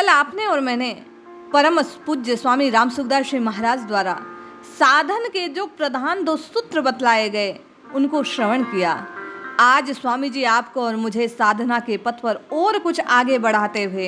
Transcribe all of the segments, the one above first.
कल आपने और मैंने परम पूज्य स्वामी राम सुखदास जी महाराज द्वारा साधन के जो प्रधान 2 सूत्र बतलाए गए उनको श्रवण किया। आज स्वामी जी आपको और मुझे साधना के पथ पर और कुछ आगे बढ़ाते हुए,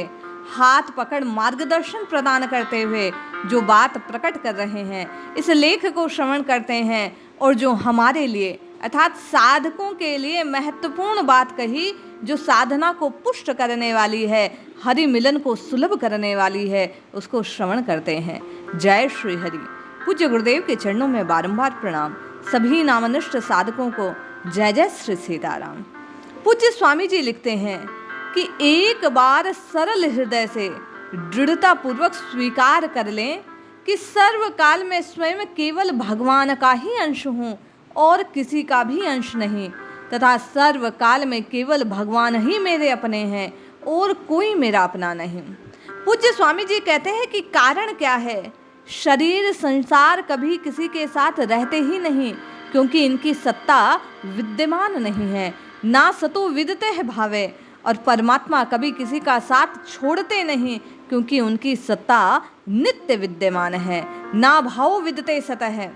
हाथ पकड़ मार्गदर्शन प्रदान करते हुए जो बात प्रकट कर रहे हैं, इस लेख को श्रवण करते हैं और जो हमारे लिए अर्थात साधकों के लिए महत्वपूर्ण बात कही, जो साधना को पुष्ट करने वाली है, हरि मिलन को सुलभ करने वाली है, उसको श्रवण करते हैं। जय श्री हरि। पूज्य गुरुदेव के चरणों में बारंबार प्रणाम। सभी नामनिष्ठ साधकों को जय जय श्री सीताराम। पूज्य स्वामी जी लिखते हैं कि एक बार सरल हृदय से दृढ़ता पूर्वक स्वीकार कर लें कि सर्वकाल में स्वयं केवल भगवान का ही अंश हूँ और किसी का भी अंश नहीं, तथा सर्वकाल में केवल भगवान ही मेरे अपने हैं और कोई मेरा अपना नहीं। पूज्य स्वामी जी कहते हैं कि कारण क्या है? शरीर संसार कभी किसी के साथ रहते ही नहीं, क्योंकि इनकी सत्ता विद्यमान नहीं है। ना सतो विदते है भावे, और परमात्मा कभी किसी का साथ छोड़ते नहीं, क्योंकि उनकी सत्ता नित्य विद्यमान है। ना भाव विदते सतः है।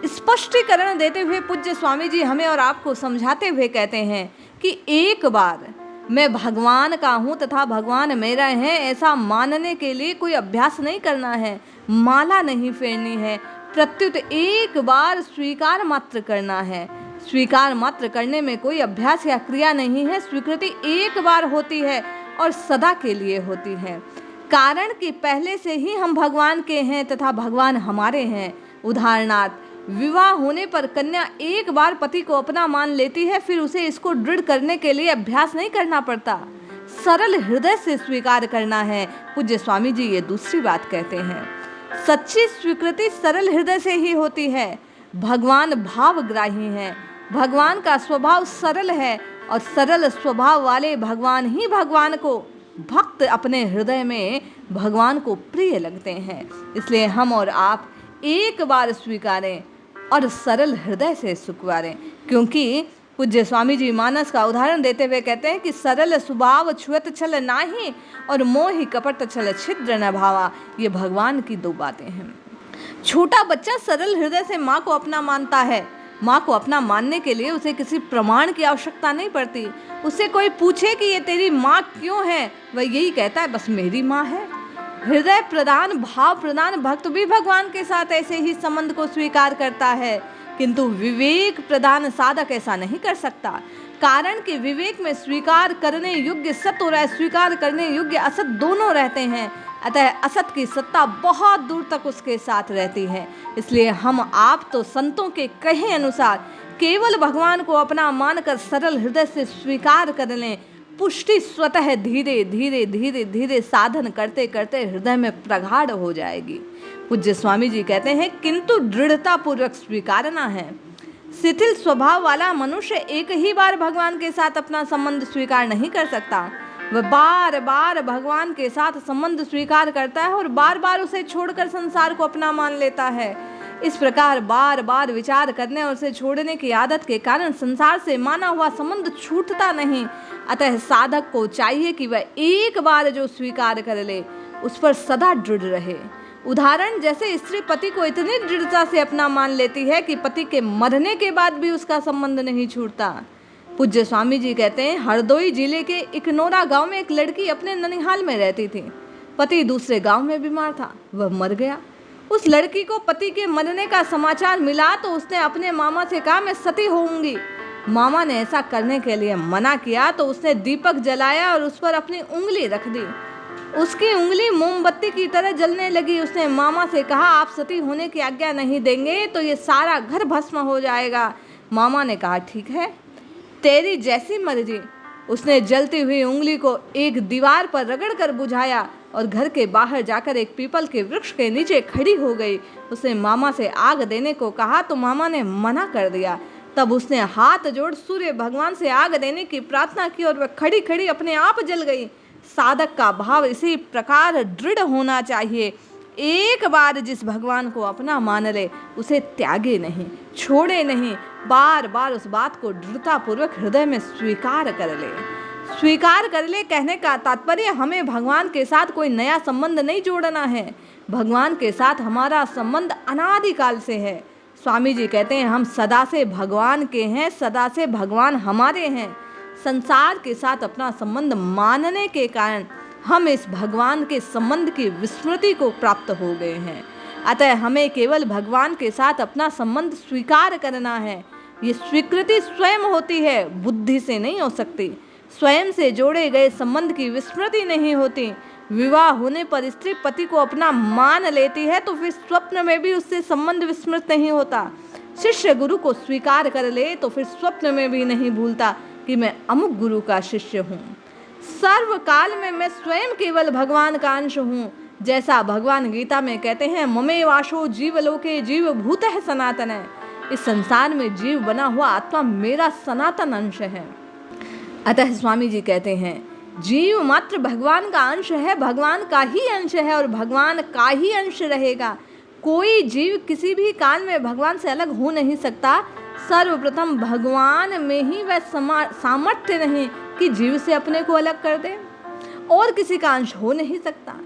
स्पष्टीकरण देते हुए पूज्य स्वामी जी हमें और आपको समझाते हुए कहते हैं कि एक बार मैं भगवान का हूँ तथा भगवान मेरा है, ऐसा मानने के लिए कोई अभ्यास नहीं करना है, माला नहीं फेरनी है, प्रत्युत एक बार स्वीकार मात्र करना है। स्वीकार मात्र करने में कोई अभ्यास या क्रिया नहीं है। स्वीकृति एक बार होती है और सदा के लिए होती है, कारण कि पहले से ही हम भगवान के हैं तथा भगवान हमारे हैं। उदाहरणार्थ, विवाह होने पर कन्या एक बार पति को अपना मान लेती है, फिर उसे इसको दृढ़ करने के लिए अभ्यास नहीं करना पड़ता, सरल हृदय से स्वीकार करना है। पूज्य स्वामी जी ये दूसरी बात कहते हैं। सच्ची स्वीकृति सरल हृदय से ही होती है। भगवान भावग्राही हैं, भगवान का स्वभाव सरल है और सरल स्वभाव वाले भगवान ही भगवान को, भक्त अपने हृदय में भगवान को प्रिय लगते हैं। इसलिए हम और आप एक बार स्वीकारें और सरल हृदय से स्वीकारें, क्योंकि पूज्य स्वामी जी मानस का उदाहरण देते हुए कहते हैं कि सरल स्वभाव छुअत छल नाही और मोहि कपट छल छिद्र न भावा। ये भगवान की 2 बातें हैं। छोटा बच्चा सरल हृदय से माँ को अपना मानता है। माँ को अपना मानने के लिए उसे किसी प्रमाण की आवश्यकता नहीं पड़ती। उससे कोई पूछे कि ये तेरी माँ क्यों है, वह यही कहता है, बस मेरी माँ है। हृदय प्रधान, भाव प्रधान भक्त भी भगवान के साथ ऐसे ही संबंध को स्वीकार करता है, किंतु विवेक प्रधान साधक ऐसा नहीं कर सकता, कारण कि विवेक में स्वीकार करने योग्य सत और अस्वीकार करने योग्य असत दोनों रहते हैं। अतः असत की सत्ता बहुत दूर तक उसके साथ रहती है। इसलिए हम आप तो संतों के कहे अनुसार केवल भगवान को अपना मानकर सरल हृदय से स्वीकार कर लें। पुष्टि स्वतः धीरे धीरे धीरे धीरे साधन करते करते हृदय में प्रगाढ़ हो जाएगी। पूज्य स्वामी जी कहते हैं, किंतु दृढ़ता पूर्वक स्वीकारना है। शिथिल स्वभाव वाला मनुष्य एक ही बार भगवान के साथ अपना संबंध स्वीकार नहीं कर सकता। वह बार बार भगवान के साथ संबंध स्वीकार करता है और बार बार उसे छोड़कर संसार को अपना मान लेता है। इस प्रकार बार बार विचार करने और उसे छोड़ने की आदत के कारण संसार से माना हुआ संबंध छूटता नहीं। अतः साधक को चाहिए कि वह एक बार जो स्वीकार कर ले उस पर सदा दृढ़ रहे। उदाहरण, जैसे स्त्री पति को इतनी दृढ़ता से अपना मान लेती है कि पति के मरने के बाद भी उसका संबंध नहीं छूटता। पूज्य स्वामी जी कहते हैं, हरदोई जिले के इकनोरा गांव में एक लड़की अपने ननिहाल में रहती थी। पति दूसरे गांव में बीमार था, वह मर गया। उस लड़की को पति के मरने का समाचार मिला तो उसने अपने मामा से कहा, मैं सती होऊंगी। मामा ने ऐसा करने के लिए मना किया तो उसने दीपक जलाया और उस पर अपनी उंगली रख दी। उसकी उंगली मोमबत्ती की तरह जलने लगी। उसने मामा से कहा, आप सती होने की आज्ञा नहीं देंगे तो ये सारा घर भस्म हो जाएगा। मामा ने कहा, ठीक है, तेरी जैसी मर्जी। उसने जलती हुई उंगली को एक दीवार पर रगड़ कर बुझाया और घर के बाहर जाकर एक पीपल के वृक्ष के नीचे खड़ी हो गई। उसने मामा से आग देने को कहा तो मामा ने मना कर दिया। तब उसने हाथ जोड़ सूर्य भगवान से आग देने की प्रार्थना की और वह खड़ी खड़ी अपने आप जल गई। साधक का भाव इसी प्रकार दृढ़ होना चाहिए। एक बार जिस भगवान को अपना मान ले उसे त्यागे नहीं, छोड़े नहीं, बार बार उस बात को दृढ़ता पूर्वक हृदय में स्वीकार कर ले। स्वीकार कर ले कहने का तात्पर्य हमें भगवान के साथ कोई नया संबंध नहीं जोड़ना है। भगवान के साथ हमारा संबंध अनादिकाल से है। स्वामी जी कहते हैं हम सदा से भगवान के हैं, सदा से भगवान हमारे हैं। संसार के साथ अपना संबंध मानने के कारण हम इस भगवान के संबंध की विस्मृति को प्राप्त हो गए हैं। अतः हमें केवल भगवान के साथ अपना संबंध स्वीकार करना है। ये स्वीकृति स्वयं होती है, बुद्धि से नहीं हो सकती। स्वयं से जोड़े गए संबंध की विस्मृति नहीं होती। विवाह होने पर स्त्री पति को अपना मान लेती है तो फिर स्वप्न में भी उससे संबंध विस्मृत नहीं होता। शिष्य गुरु को स्वीकार कर ले तो फिर स्वप्न में भी नहीं भूलता कि मैं अमुक गुरु का शिष्य हूँ। सर्वकाल में मैं स्वयं केवल भगवान का अंश हूँ। जैसा भगवान गीता में कहते हैं ममे वाशो जीवलोके जीव भूत है सनातन है। इस संसार में जीव बना हुआ आत्मा मेरा सनातन अंश है। अतः स्वामी जी कहते हैं जीव मात्र भगवान का अंश है, भगवान का ही अंश है और भगवान का ही अंश रहेगा। कोई जीव किसी भी काल में भगवान से अलग हो नहीं सकता। सर्वप्रथम भगवान में ही वह सामर्थ्य नहीं कि जीव से अपने को अलग कर दे, और किसी का अंश हो नहीं सकता।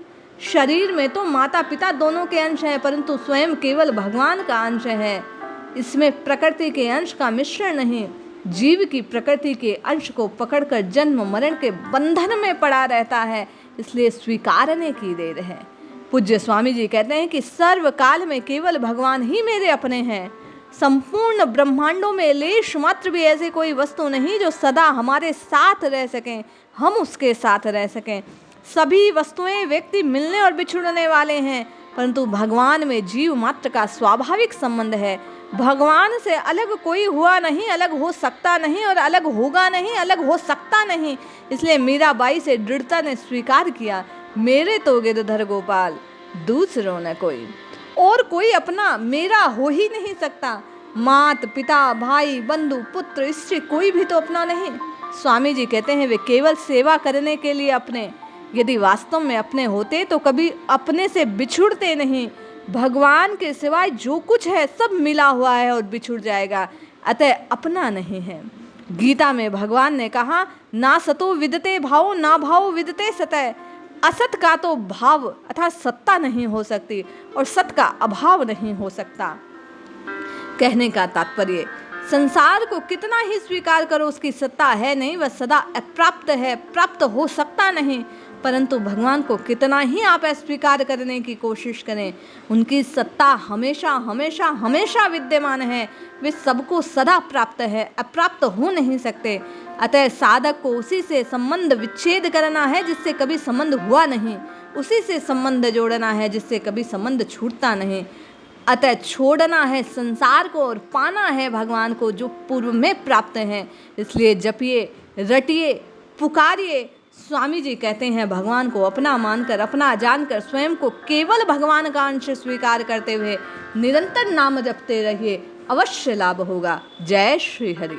शरीर में तो माता पिता दोनों के अंश हैं, परंतु स्वयं केवल भगवान का अंश है। इसमें प्रकृति के अंश का मिश्रण नहीं। जीव की प्रकृति के अंश को पकड़कर जन्म मरण के बंधन में पड़ा रहता है, इसलिए स्वीकारने की देर है। पूज्य स्वामी जी कहते हैं कि सर्वकाल में केवल भगवान ही मेरे अपने हैं। संपूर्ण ब्रह्मांडों में लेश मात्र भी ऐसी कोई वस्तु नहीं जो सदा हमारे साथ रह सकें, हम उसके साथ रह सकें। सभी वस्तुएं व्यक्ति मिलने और बिछुड़ने वाले हैं, परंतु भगवान में जीव मात्र का स्वाभाविक संबंध है। भगवान से अलग कोई हुआ नहीं, अलग हो सकता नहीं और अलग होगा नहीं, अलग हो सकता नहीं। इसलिए मीराबाई से दृढ़ता ने स्वीकार किया मेरे तो गिरधर गोपाल दूसरों न कोई, और कोई अपना मेरा हो ही नहीं सकता। मात पिता भाई बंधु पुत्र स्त्री कोई भी तो अपना नहीं। स्वामी जी कहते हैं वे केवल सेवा करने के लिए अपने। यदि वास्तव में अपने होते तो कभी अपने से बिछुड़ते नहीं। भगवान के सिवाय जो कुछ है सब मिला हुआ है और बिछुड़ जाएगा, अतः अपना नहीं है। गीता में भगवान ने कहा ना सतो विदते भाव ना भाव विदते सतः। असत का तो भाव अर्थात सत्ता नहीं हो सकती और सत का अभाव नहीं हो सकता। कहने का तात्पर्य संसार को कितना ही स्वीकार करो उसकी सत्ता है नहीं, वह सदा अप्राप्त है, प्राप्त हो सकता नहीं। परंतु भगवान को कितना ही आप अस्वीकार करने की कोशिश करें, उनकी सत्ता हमेशा हमेशा हमेशा विद्यमान है। वे सबको सदा प्राप्त है, अप्राप्त हो नहीं सकते। अतः साधक को उसी से संबंध विच्छेद करना है जिससे कभी संबंध हुआ नहीं, उसी से संबंध जोड़ना है जिससे कभी संबंध छूटता नहीं। अतः छोड़ना है संसार को और पाना है भगवान को जो पूर्व में प्राप्त है। इसलिए जपिए, रटिए, पुकारिए। स्वामी जी कहते हैं भगवान को अपना मानकर, अपना जानकर, स्वयं को केवल भगवान का अंश स्वीकार करते हुए निरंतर नाम जपते रहिए, अवश्य लाभ होगा। जय श्री हरि।